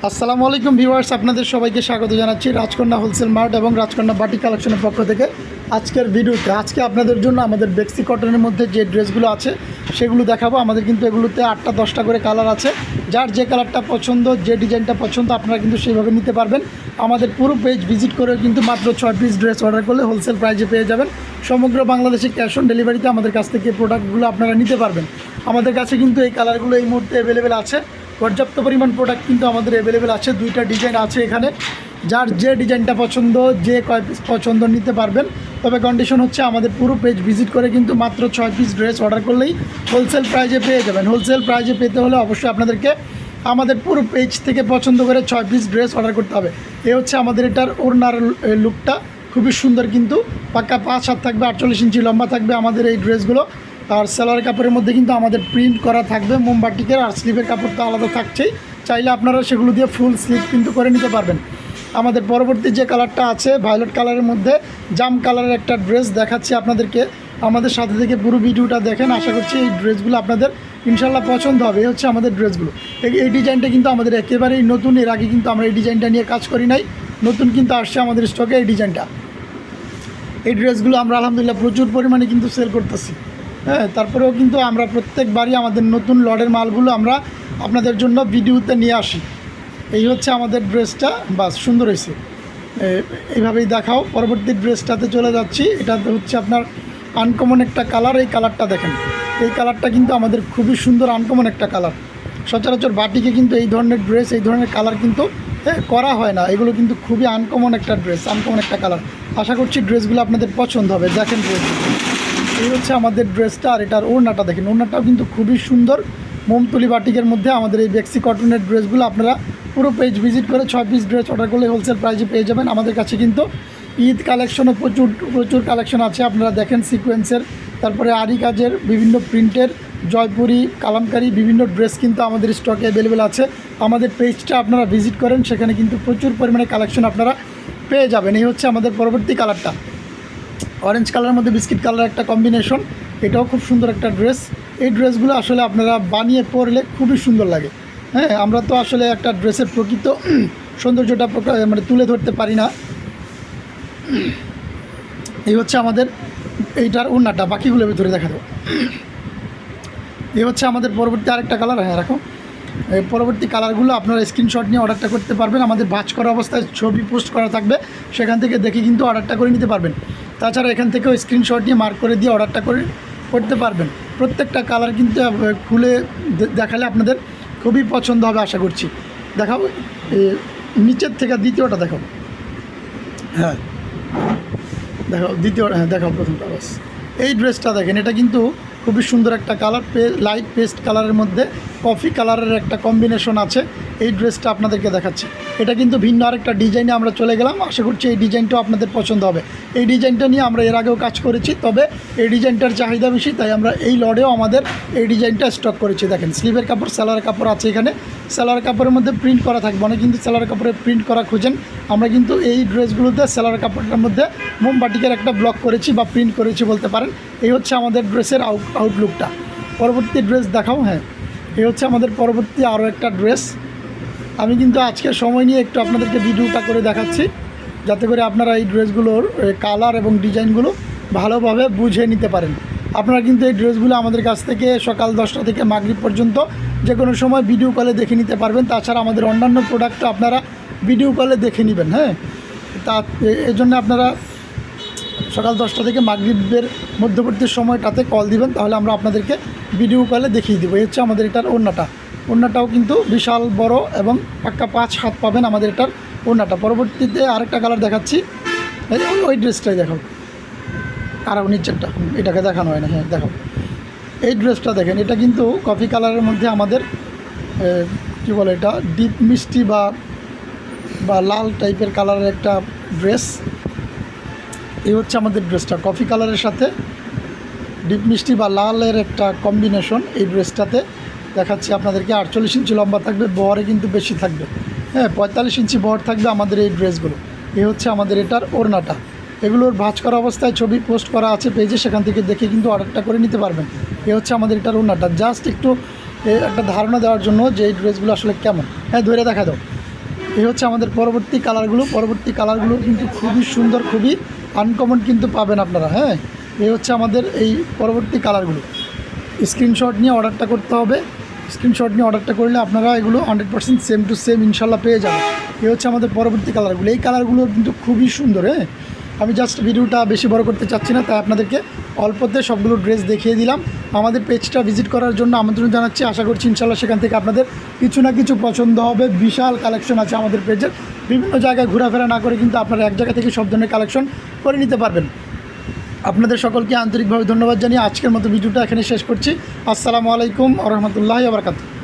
আসসালামু আলাইকুম ভিউয়ার্স, আপনাদের সবাইকে স্বাগত জানাচ্ছি রাজকন্যা হোলসেল মার্ট এবং রাজকন্যা বাটিক কালেকশনের পক্ষ থেকে। আজকের ভিডিওতে আপনাদের জন্য আমাদের বেক্সি কটনের মধ্যে যে ড্রেসগুলো আছে সেগুলো দেখাবো। আমাদের কিন্তু এগুলোতে 8টা 10টা করে কালার আছে। যার যে কালারটা পছন্দ, যে ডিজাইনটা পছন্দ আপনারা কিন্তু সেইভাবে নিতে পারবেন। আমাদের পুরো পেজ ভিজিট করে কিন্তু মাত্র 6 পিস ড্রেস অর্ডার করলে হোলসেল প্রাইসে পেয়ে যাবেন। সমগ্র বাংলাদেশে ক্যাশ অন ডেলিভারিতে আমাদের কাছ থেকে প্রোডাক্টগুলো আপনারা নিতে পারবেন। আমাদের কাছে কিন্তু এই কালারগুলো এই মুহূর্তে অ্যাভেলেবেল আছে। পর্যাপ্ত পরিমাণ প্রোডাক্ট কিন্তু আমাদের অ্যাভেলেবেল আছে। 2টা ডিজাইন আছে এখানে। যার যে ডিজাইনটা পছন্দ, যে কয় পিস পছন্দ নিতে পারবেন। তবে কন্ডিশন হচ্ছে আমাদের পুরো পেজ ভিজিট করে কিন্তু মাত্র 6 পিস ড্রেস অর্ডার করলেই হোলসেল প্রাইজে পেয়ে যাবেন। হোলসেল প্রাইজে পেতে হলে অবশ্যই আপনাদেরকে আমাদের পুরো পেজ থেকে পছন্দ করে 6 পিস ড্রেস অর্ডার করতে হবে। এ হচ্ছে আমাদের এটার ওড়নার লুকটা, খুবই সুন্দর কিন্তু পাক্কা 5 হাত থাকবে, 48 ইঞ্চি লম্বা থাকবে আমাদের এই ড্রেসগুলো। আর সেলার কাপড়ের মধ্যে কিন্তু আমাদের প্রিন্ট করা থাকবে মোমবাটিকের, আর স্লিভের কাপড় তো আলাদা থাকছেই। চাইলে আপনারা সেগুলো দিয়ে ফুল স্লিভ কিন্তু করে নিতে পারবেন। আমাদের পরবর্তী যে কালারটা আছে ভায়োলেট কালারের মধ্যে জাম কালারের একটা ড্রেস দেখাচ্ছি আপনাদেরকে। আমাদের সাথে থেকে পুরো ভিডিওটা দেখেন। আশা করছি এই ড্রেসগুলো আপনাদের ইনশাল্লাহ পছন্দ হবে। এই হচ্ছে আমাদের ড্রেসগুলো। এই ডিজাইনটা কিন্তু আমাদের একেবারেই নতুন, এর আগে কিন্তু আমরা এই ডিজাইনটা নিয়ে কাজ করি নাই, নতুন কিন্তু আসছে আমাদের স্টকে এই ডিজাইনটা। এই ড্রেসগুলো আমরা আলহামদুলিল্লাহ প্রচুর পরিমাণে কিন্তু সেল করতেছি। হ্যাঁ, তারপরেও কিন্তু আমরা প্রত্যেকবারই আমাদের নতুন লটের মালগুলো আমরা আপনাদের জন্য ভিডিওতে নিয়ে আসি। এই হচ্ছে আমাদের ড্রেসটা, বাস সুন্দর হয়েছে। এইভাবেই দেখাও। পরবর্তী ড্রেসটাতে চলে যাচ্ছি। এটা হচ্ছে আপনার আনকমন একটা কালার। এই কালারটা দেখেন, এই কালারটা কিন্তু আমাদের খুবই সুন্দর আনকমন একটা কালার। সচরাচর বাটিকে কিন্তু এই ধরনের ড্রেস, এই ধরনের কালার কিন্তু করা হয় না। এগুলো কিন্তু খুবই আনকমন একটা ড্রেস, আনকমন একটা কালার। আশা করছি ড্রেসগুলো আপনাদের পছন্দ হবে। দেখেন ড্রেসগুলো, এই হচ্ছে আমাদের ড্রেসটা। আর এটার ওড়নাটা দেখেন, ওড়নাটাও কিন্তু খুবই সুন্দর মোমতুলি বাটিকের মধ্যে আমাদের এই বেক্সি কটনের ড্রেসগুলো আপনারা পুরো পেজ ভিজিট করে 6 পিস ড্রেস অর্ডার করলে হোলসেল প্রাইসে পেয়ে যাবেন। আমাদের কাছে কিন্তু ঈদ কালেকশনও প্রচুর কালেকশন আছে। আপনারা দেখেন সিকোয়েন্সের, তারপরে আরি কাজের, বিভিন্ন প্রিন্টের, জয়পুরি, কালামকারি বিভিন্ন ড্রেস কিন্তু আমাদের স্টকে অ্যাভেলেবেল আছে। আমাদের পেজটা আপনারা ভিজিট করেন, সেখানে কিন্তু প্রচুর পরিমাণে কালেকশন আপনারা পেয়ে যাবেন। এই হচ্ছে আমাদের পরবর্তী কালারটা, অরেঞ্জ কালারের মধ্যে বিস্কিট কালার একটা কম্বিনেশন। এটাও খুব সুন্দর একটা ড্রেস। এই ড্রেসগুলো আসলে আপনারা বানিয়ে পরলে খুবই সুন্দর লাগে। হ্যাঁ, আমরা তো আসলে একটা ড্রেসের প্রকৃত সৌন্দর্যটা মানে তুলে ধরতে পারি না। এই হচ্ছে আমাদের এইটার ওড়নাটা, বাকিগুলোর ভিতরে দেখা দেবো। এই হচ্ছে আমাদের পরবর্তী আরেকটা কালার। হ্যাঁ রাখো। পরবর্তী কালারগুলো আপনারা স্ক্রিনশট নিয়ে অর্ডারটা করতে পারবেন। আমাদের ভাঁজ করা অবস্থায় ছবি পোস্ট করা থাকবে, সেখান থেকে দেখে কিন্তু অর্ডারটা করে নিতে পারবেন। তাছাড়া এখান থেকেও স্ক্রিনশট নিয়ে মার্ক করে দিয়ে অর্ডারটা করতে পারবেন। প্রত্যেকটা কালার কিন্তু খুলে দেখালে আপনাদের খুবই পছন্দ হবে আশা করছি। দেখাবো নিচের থেকে দ্বিতীয়টা দেখাবো। হ্যাঁ দেখাও দ্বিতীয়, হ্যাঁ দেখাও প্রথমটা। বাস এই ড্রেসটা দেখেন, এটা কিন্তু খুবই সুন্দর একটা কালার, লাইট পেস্ট কালারের মধ্যে কফি কালারের একটা কম্বিনেশন আছে। এই ড্রেসটা আপনাদেরকে দেখাচ্ছি। এটা কিন্তু ভিন্ন আরেকটা ডিজাইনে আমরা চলে গেলাম। আশা করছি এই ডিজাইনটাও আপনাদের পছন্দ হবে। এই ডিজাইনটা নিয়ে আমরা এর আগেও কাজ করেছি, তবে এই ডিজাইনটার চাহিদা বেশি, তাই আমরা এই লটেও আমাদের এই ডিজাইনটা স্টক করেছি। দেখেন স্লিভের কাপড়, সেলার কাপড় আছে এখানে। সেলার কাপড়ের মধ্যে প্রিন্ট করা থাকবে, অনেক কিন্তু সেলার কাপড়ে প্রিন্ট করা খুঁজেন। আমরা কিন্তু এই ড্রেসগুলোতে সেলার কাপড়টার মধ্যে মোমবাটিকের একটা ব্লক করেছি বা প্রিন্ট করেছি বলতে পারেন। এই হচ্ছে আমাদের ড্রেসের আউটলুকটা। পরবর্তী ড্রেস দেখাও। হ্যাঁ, এই হচ্ছে আমাদের পরবর্তী আরও একটা ড্রেস। আমি কিন্তু আজকে সময় নিয়ে একটু আপনাদেরকে ভিডিওটা করে দেখাচ্ছি, যাতে করে আপনারা এই ড্রেসগুলোর কালার এবং ডিজাইনগুলো ভালোভাবে বুঝে নিতে পারেন। আপনারা কিন্তু এই ড্রেসগুলো আমাদের কাছ থেকে সকাল 10টা থেকে মাগরিব পর্যন্ত যে কোনো সময় ভিডিও কলে দেখে নিতে পারবেন। তাছাড়া আমাদের অন্যান্য প্রোডাক্টও আপনারা ভিডিও কলে দেখে নেবেন। হ্যাঁ, এই জন্য আপনারা সকাল 10টা থেকে মাগরিবের মধ্যবর্তী সময়টাতে কল দিবেন, তাহলে আমরা আপনাদেরকে ভিডিও কলে দেখিয়ে দেবো। এই হচ্ছে আমাদের এটার ওড়নাটা। ওড়নাটাও কিন্তু বিশাল বড় এবং পাক্কা 5 হাত পাবেন আমাদের এটার ওড়নাটা। পরবর্তীতে আরেকটা কালার দেখাচ্ছি। ওই ড্রেসটাই দেখাও, আর নিচেরটা এটাকে দেখানো হয় না। হ্যাঁ দেখাও। এই ড্রেসটা দেখেন, এটা কিন্তু কফি কালারের মধ্যে আমাদের কী বলে, এটা ডিপ মিষ্টি বা লাল টাইপের কালারের একটা ড্রেস। এই হচ্ছে আমাদের ড্রেসটা, কফি কালারের সাথে ডিপ মিষ্টি বা লালের একটা কম্বিনেশন। এই ড্রেসটাতে দেখাচ্ছি আপনাদেরকে। 48 ইঞ্চি লম্বা থাকবে, বহরে কিন্তু বেশি থাকবে। হ্যাঁ, 45 ইঞ্চি বহর থাকবে আমাদের এই ড্রেসগুলো। এই হচ্ছে আমাদের এটার ওড়নাটা। এগুলোর ভাঁজ করা অবস্থায় ছবি পোস্ট করা আছে পেজে, সেখান থেকে দেখে কিন্তু অর্ডারটা করে নিতে পারবেন। এই হচ্ছে আমাদের এটার ওড়নাটা। জাস্ট একটু একটা ধারণা দেওয়ার জন্য যে এই ড্রেসগুলো আসলে কেমন। হ্যাঁ ধরে দেখা দাও। এই হচ্ছে আমাদের পরবর্তী কালারগুলো কিন্তু খুবই সুন্দর, খুবই আনকমন কিন্তু পাবেন আপনারা। হ্যাঁ, এই হচ্ছে আমাদের এই পরবর্তী কালারগুলো। স্ক্রিনশট নিয়ে অর্ডারটা করতে হবে। স্ক্রিনশট নিয়ে অর্ডারটা করলে আপনারা এগুলো 100% সেম টু সেম ইনশাল্লাহ পেয়ে যাবেন। এই হচ্ছে আমাদের পরবর্তী কালারগুলো। এই কালারগুলো কিন্তু খুবই সুন্দর। হ্যাঁ, আমি জাস্ট ভিডিওটা বেশি বড় করতে চাচ্ছি না, তাই আপনাদেরকে অল্পতে সবগুলো ড্রেস দেখিয়ে দিলাম। আমাদের পেজটা ভিজিট করার জন্য আমন্ত্রণ জানাচ্ছি। আশা করছি ইনশাল্লাহ সেখান থেকে আপনাদের কিছু না কিছু পছন্দ হবে। বিশাল কালেকশন আছে আমাদের পেজের। বিভিন্ন জায়গায় ঘোরাফেরা না করে কিন্তু আপনারা এক জায়গা থেকে সব ধরনের কালেকশন করে নিতে পারবেন। আপনাদের সকলকে আন্তরিকভাবে ধন্যবাদ জানিয়ে আজকের মতো ভিডিওটা এখানে শেষ করছি। আসসালামু আলাইকুম ওয়া রাহমাতুল্লাহি ওয়া বারাকাতুহু।